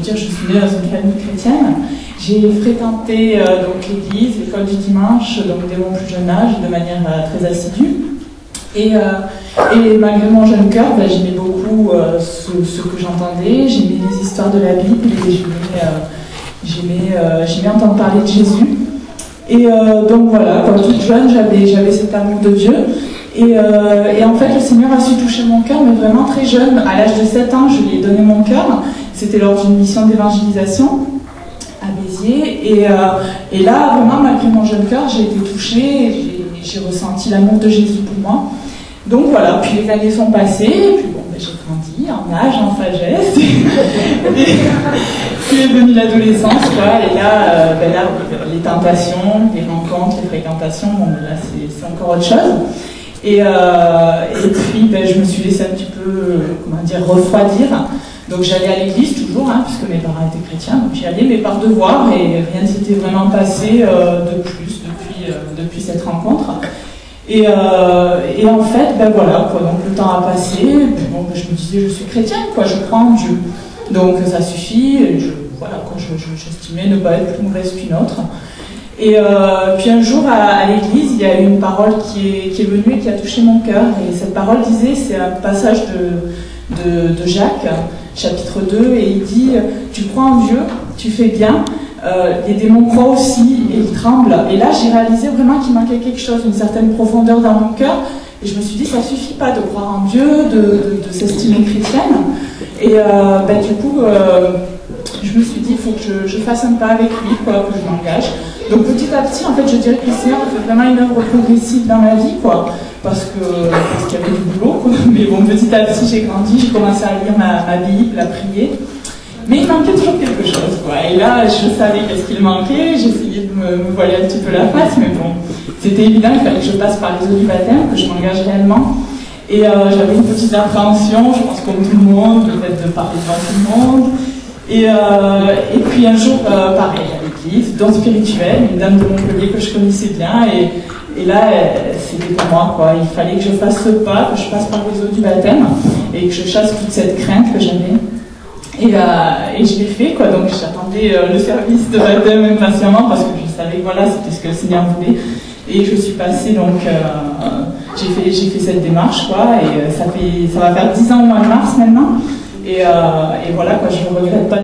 dire, je suis née dans une famille chrétienne. J'ai fréquenté donc l'église, l'école du dimanche, donc dès mon plus jeune âge, de manière très assidue. Et malgré mon jeune cœur, j'aimais beaucoup ce que j'entendais, j'aimais les histoires de la Bible, et j'aimais entendre parler de Jésus. Et donc voilà, comme toute jeune, j'avais cet amour de Dieu. Et en fait, le Seigneur a su toucher mon cœur, mais vraiment très jeune. À l'âge de 7 ans, je lui ai donné mon cœur. C'était lors d'une mission d'évangélisation à Béziers. Et là, vraiment, malgré mon jeune cœur, j'ai été touchée, j'ai ressenti l'amour de Jésus pour moi. Donc voilà, puis les années sont passées, et puis bon, j'ai grandi en âge, en sagesse. Puis est venue l'adolescence, quoi, et là, les tentations, les rencontres, les fréquentations, bon, là, c'est encore autre chose. Et puis, je me suis laissée un petit peu, refroidir. Donc j'allais à l'église toujours, puisque mes parents étaient chrétiens, donc j'y allais, mais par devoir, et rien ne s'était vraiment passé de plus depuis cette rencontre. Et en fait, voilà, quoi, donc le temps a passé, et puis bon, je me disais, je suis chrétienne, quoi, je crois en Dieu. Donc ça suffit, et j'estimais ne pas être plus mauvaise qu'une autre. Et puis un jour à l'église, il y a eu une parole qui est venue et qui a touché mon cœur. Et cette parole disait, c'est un passage de Jacques, chapitre 2, et il dit « Tu crois en Dieu, tu fais bien, les démons croient aussi et ils tremblent. » Et là, j'ai réalisé vraiment qu'il manquait quelque chose, une certaine profondeur dans mon cœur. Et je me suis dit, ça suffit pas de croire en Dieu, de s'estimer chrétienne. Et du coup, je me suis dit, il faut que je fasse un pas avec lui, quoi, que je m'engage. Donc petit à petit, en fait, je dirais que le Seigneur fait vraiment une œuvre progressive dans ma vie, quoi, parce qu'il y avait du boulot, quoi. Mais bon, petit à petit, j'ai grandi, j'ai commencé à lire ma Bible, à prier. Mais il manquait toujours quelque chose, quoi. Et là, je savais qu'est-ce qu'il manquait, j'essayais de me voiler un petit peu la face, mais bon, c'était évident, il fallait que je passe par les eaux du baptême, que je m'engage réellement. Et j'avais une petite appréhension, je pense comme tout le monde, le fait de parler devant tout le monde. Et puis un jour, pareil, à l'église, don spirituel, une dame de Montpellier que je connaissais bien, et là, c'était pour moi, quoi. Il fallait que je fasse ce pas, que je passe par les eaux du baptême, et que je chasse toute cette crainte que j'avais. Et je l'ai fait, quoi. Donc j'attendais le service de baptême impatiemment, parce que je savais que voilà, c'était ce que le Seigneur voulait. Et je suis passée, donc, j'ai fait cette démarche, quoi, et ça va faire 10 ans au mois de mars maintenant. Et voilà, quoi, je ne regrette pas.